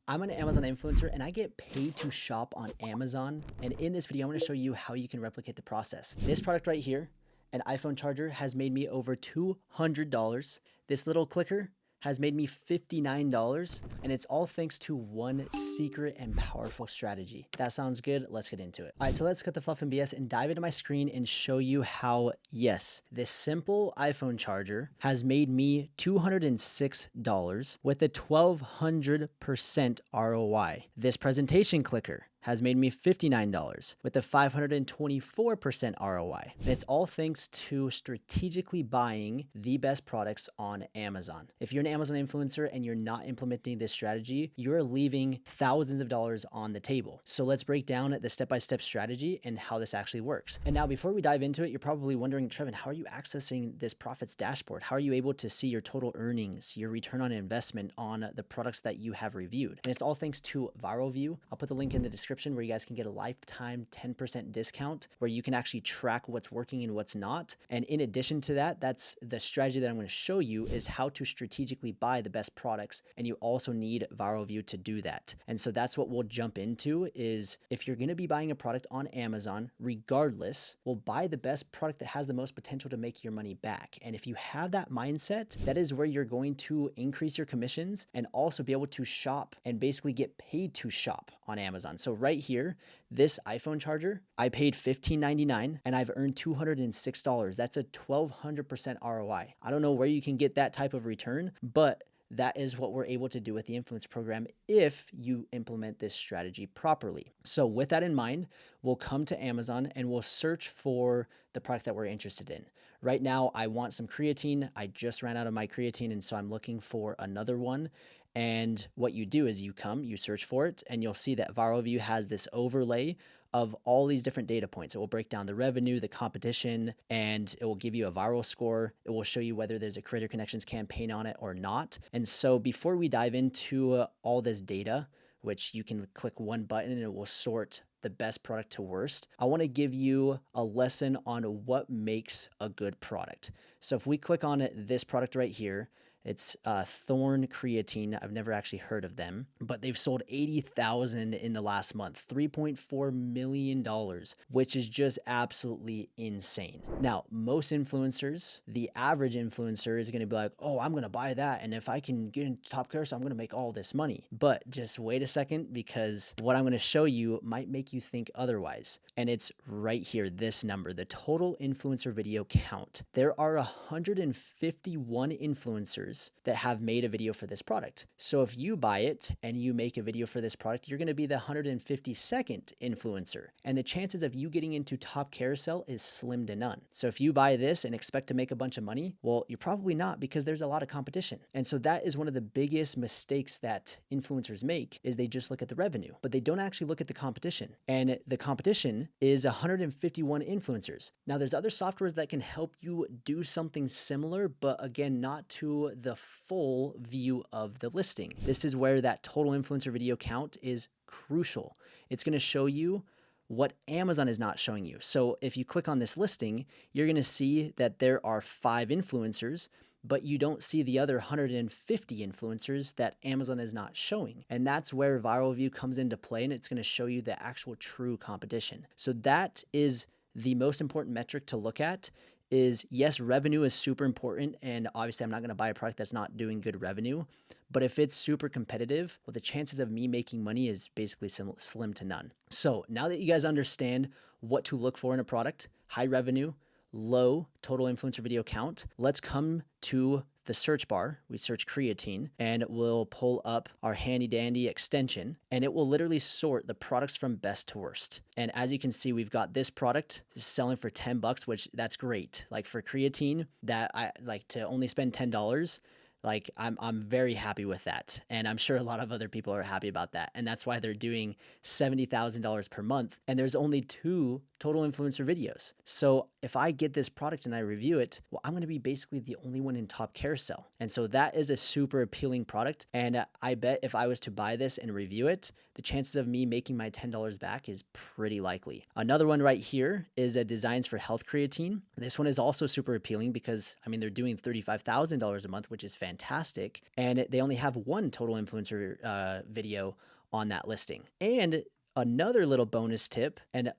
I'm an Amazon influencer and I get paid to shop on Amazon. And in this video, I'm going to show you how you can replicate the process. This product right here, an iPhone charger, has made me over $200. This little clicker has made me $59, and it's all thanks to one secret and powerful strategy. That sounds good. Let's get into it. All right, so let's cut the fluff and BS and dive into my screen and show you how, yes, this simple iPhone charger has made me $206 with a 1200% ROI. This presentation clicker has made me $59 with a 524% ROI. And it's all thanks to strategically buying the best products on Amazon. If you're an Amazon influencer and you're not implementing this strategy, you're leaving thousands of dollars on the table. So let's break down the step-by-step strategy and how this actually works. And now before we dive into it, you're probably wondering, Trevin, how are you accessing this profits dashboard? How are you able to see your total earnings, your return on investment on the products that you have reviewed? And it's all thanks to ViralView. I'll put the link in the description where you guys can get a lifetime 10% discount where you can actually track what's working and what's not. And in addition to that, that's the strategy that I'm going to show you is how to strategically buy the best products. And you also need ViralView to do that. And so that's what we'll jump into is if you're going to be buying a product on Amazon, regardless, we'll buy the best product that has the most potential to make your money back. And if you have that mindset, that is where you're going to increase your commissions and also be able to shop and basically get paid to shop on Amazon. So right here, this iPhone charger, I paid $15.99 and I've earned $206. That's a 1200% ROI. I don't know where you can get that type of return, but that is what we're able to do with the influence program if you implement this strategy properly. So with that in mind, we'll come to Amazon and we'll search for the product that we're interested in. Right now, I want some creatine. I just ran out of my creatine, and so I'm looking for another one. And what you do is you search for it, and you'll see that ViralView has this overlay of all these different data points. It will break down the revenue, the competition, and it will give you a viral score. It will show you whether there's a Creator Connections campaign on it or not. And so before we dive into all this data, which you can click one button and it will sort the best product to worst, I want to give you a lesson on what makes a good product. So if we click on this product right here, it's Thorne Creatine. I've never actually heard of them, but they've sold 80,000 in the last month, $3.4 million, which is just absolutely insane. Now, most influencers, the average influencer is going to be like, oh, I'm going to buy that. And if I can get into top carousel, I'm going to make all this money. But just wait a second, because what I'm going to show you might make you think otherwise. And it's right here, this number, the total influencer video count. There are 151 influencers that have made a video for this product. So if you buy it and you make a video for this product, you're going to be the 152nd influencer. And the chances of you getting into top carousel is slim to none. So if you buy this and expect to make a bunch of money, well, you're probably not, because there's a lot of competition. And so that is one of the biggest mistakes that influencers make is they just look at the revenue, but they don't actually look at the competition. And the competition is 151 influencers. Now there's other softwares that can help you do something similar, but again, not to the full view of the listing. This is where that total influencer video count is crucial. It's going to show you what Amazon is not showing you. So if you click on this listing, you're going to see that there are 5 influencers, but you don't see the other 150 influencers that Amazon is not showing. And that's where ViralView comes into play, and it's going to show you the actual true competition. So that is the most important metric to look at. Is yes, revenue is super important. And obviously I'm not going to buy a product that's not doing good revenue, but if it's super competitive, well, the chances of me making money is basically slim to none. So now that you guys understand what to look for in a product, high revenue, low total influencer video count, let's come to the search bar. We search creatine and it will pull up our handy dandy extension, and it will literally sort the products from best to worst. And as you can see, we've got this product selling for $10, which that's great. Like for creatine, that I like to only spend $10. Like I'm very happy with that. And I'm sure a lot of other people are happy about that. And that's why they're doing $70,000 per month. And there's only 2 total influencer videos. So if I get this product and I review it, well, I'm going to be basically the only one in top carousel. And so that is a super appealing product. And I bet if I was to buy this and review it, the chances of me making my $10 back is pretty likely. Another one right here is a Designs for Health creatine. This one is also super appealing because, I mean, they're doing $35,000 a month, which is fantastic. fantastic. And they only have one total influencer video on that listing. And another little bonus tip and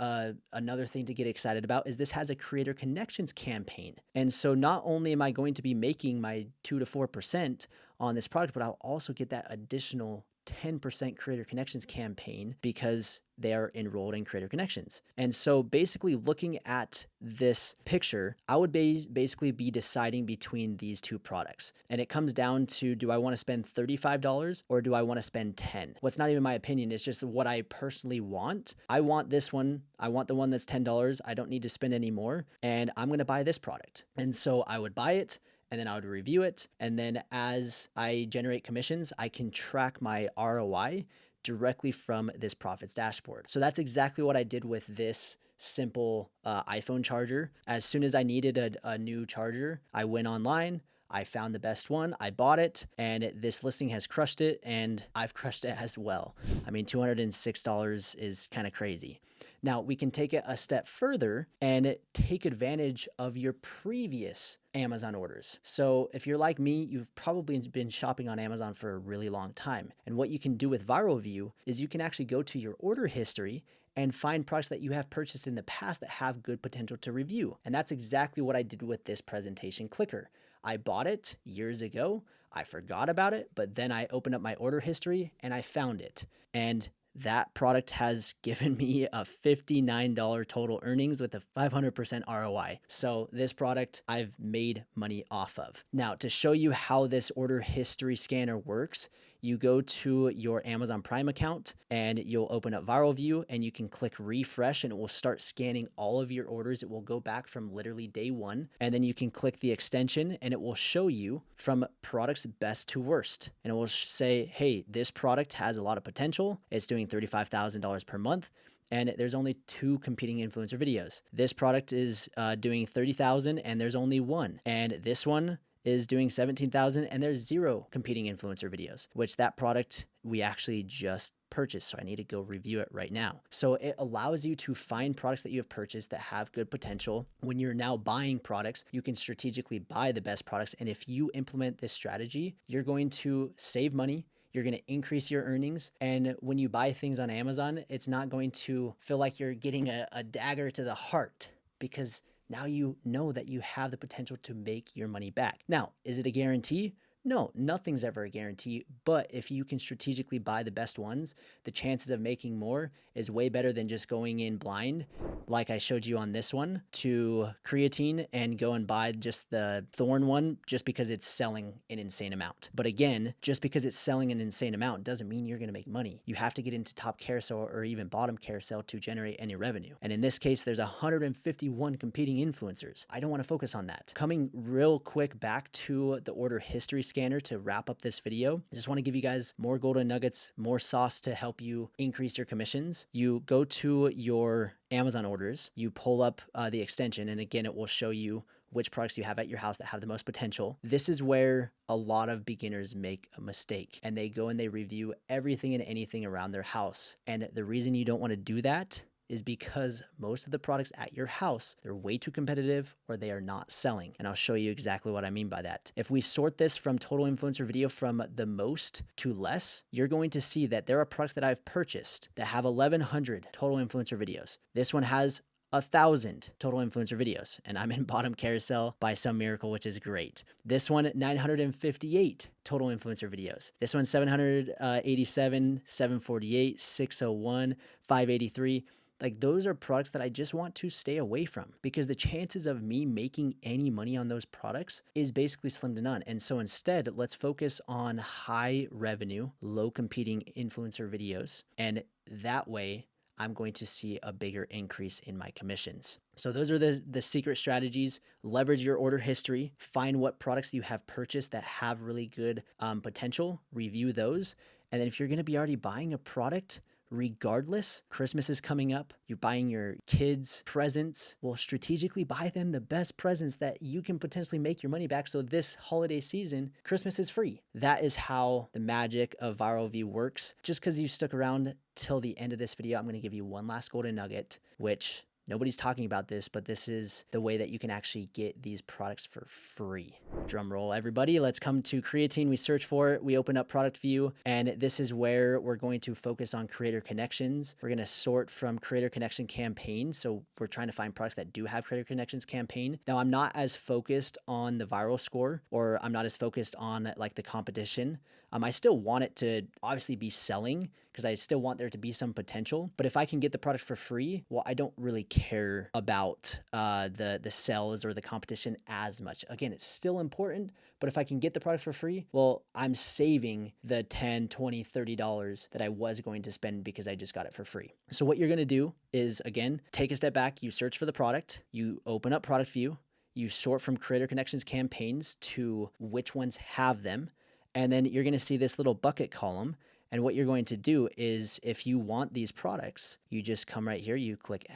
another thing to get excited about is this has a creator connections campaign. And so not only am I going to be making my 2 to 4% on this product, but I'll also get that additional 10% creator connections campaign because they are enrolled in creator connections. And so basically looking at this picture, I would basically be deciding between these two products. And it comes down to, do I want to spend $35 or do I want to spend $10? What's not even my opinion, it's just what I personally want. I want this one. I want the one that's $10. I don't need to spend any more. And I'm going to buy this product. And so I would buy it, and then I would review it. And then as I generate commissions, I can track my ROI directly from this profits dashboard. So that's exactly what I did with this simple iPhone charger. As soon as I needed a new charger, I went online, I found the best one, I bought it, and this listing has crushed it, and I've crushed it as well. I mean, $206 is kind of crazy. Now, we can take it a step further and take advantage of your previous Amazon orders. So if you're like me, you've probably been shopping on Amazon for a really long time. And what you can do with Viral View is you can actually go to your order history and find products that you have purchased in the past that have good potential to review. And that's exactly what I did with this presentation clicker. I bought it years ago. I forgot about it, but then I opened up my order history and I found it. And that product has given me a $59 total earnings with a 500% ROI. So this product I've made money off of. Now, to show you how this order history scanner works, you go to your Amazon Prime account and you'll open up Viral View and you can click refresh and it will start scanning all of your orders. It will go back from literally day one. And then you can click the extension and it will show you from products best to worst. And it will say, hey, this product has a lot of potential. It's doing $35,000 per month. And there's only 2 competing influencer videos. This product is doing 30,000 and there's only one. And this one is doing 17,000 and there's 0 competing influencer videos, which that product we actually just purchased. So I need to go review it right now. So it allows you to find products that you have purchased that have good potential. When you're now buying products, you can strategically buy the best products. And if you implement this strategy, you're going to save money. You're going to increase your earnings. And when you buy things on Amazon, it's not going to feel like you're getting a dagger to the heart because now you know that you have the potential to make your money back. Now, is it a guarantee? No, nothing's ever a guarantee, but if you can strategically buy the best ones, the chances of making more is way better than just going in blind, like I showed you on this one, to creatine and go and buy just the Thorne one just because it's selling an insane amount. But again, just because it's selling an insane amount doesn't mean you're going to make money. You have to get into top carousel or even bottom carousel to generate any revenue. And in this case, there's 151 competing influencers. I don't want to focus on that. Coming real quick back to the order history scanner to wrap up this video, I just want to give you guys more golden nuggets, more sauce to help you increase your commissions. You go to your Amazon orders, you pull up the extension, and again, it will show you which products you have at your house that have the most potential. This is where a lot of beginners make a mistake and they go and they review everything and anything around their house. And the reason you don't want to do that is because most of the products at your house, they're way too competitive or they are not selling. And I'll show you exactly what I mean by that. If we sort this from total influencer video from the most to less, you're going to see that there are products that I've purchased that have 1,100 total influencer videos. This one has 1,000 total influencer videos, and I'm in bottom carousel by some miracle, which is great. This one, 958 total influencer videos. This one, 787, 748, 601, 583. Like, those are products that I just want to stay away from because the chances of me making any money on those products is basically slim to none. And so instead, let's focus on high revenue, low competing influencer videos. And that way, I'm going to see a bigger increase in my commissions. So those are the secret strategies. Leverage your order history, find what products you have purchased that have really good potential, review those. And then if you're going to be already buying a product, regardless, Christmas is coming up, you're buying your kids presents, well, strategically buy them the best presents that you can potentially make your money back. So this holiday season, Christmas is free. That is how the magic of Viral View works. Just because you stuck around till the end of this video, I'm going to give you one last golden nugget, which Nobody's talking about this, but this is the way that you can actually get these products for free. Drum roll, everybody. Let's come to creatine. We search for it. We open up product view, and this is where we're going to focus on creator connections. We're going to sort from creator connection campaign. So we're trying to find products that do have creator connections campaign. Now, I'm not as focused on the viral score, or I'm not as focused on like the competition. I still want it to obviously be selling because I still want there to be some potential. But if I can get the product for free, well, I don't really care about the sales or the competition as much. Again, it's still important, but if I can get the product for free, well, I'm saving the $10, $20, $30 that I was going to spend because I just got it for free. So what you're going to do is, again, take a step back. You search for the product. You open up product view. You sort from creator connections campaigns to which ones have them. And then you're going to see this little bucket column. And what you're going to do is if you want these products, you just come right here, you click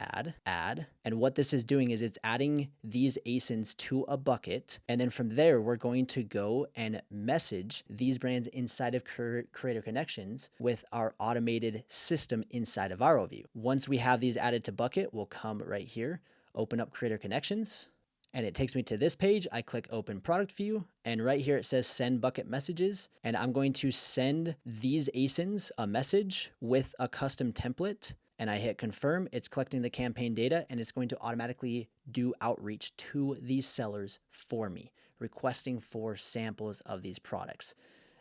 add. And what this is doing is it's adding these ASINs to a bucket. And then from there, we're going to go and message these brands inside of Creator Connections with our automated system inside of ViralView. Once we have these added to bucket, we'll come right here, open up Creator Connections. And it takes me to this page. I click open product view, and right here it says send bucket messages. And I'm going to send these ASINs a message with a custom template, and I hit confirm. It's collecting the campaign data, and it's going to automatically do outreach to these sellers for me, requesting for samples of these products.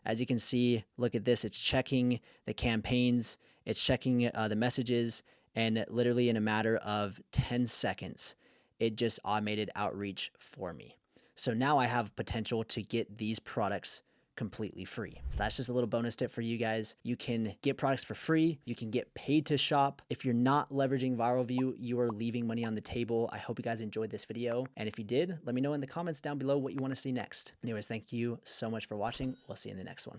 As you can see, look at this. It's checking the campaigns, it's checking the messages, and literally in a matter of 10 seconds, it just automated outreach for me. So now I have potential to get these products completely free. So that's just a little bonus tip for you guys. You can get products for free. You can get paid to shop. If you're not leveraging ViralView, you are leaving money on the table. I hope you guys enjoyed this video. And if you did, let me know in the comments down below what you want to see next. Anyways, thank you so much for watching. We'll see you in the next one.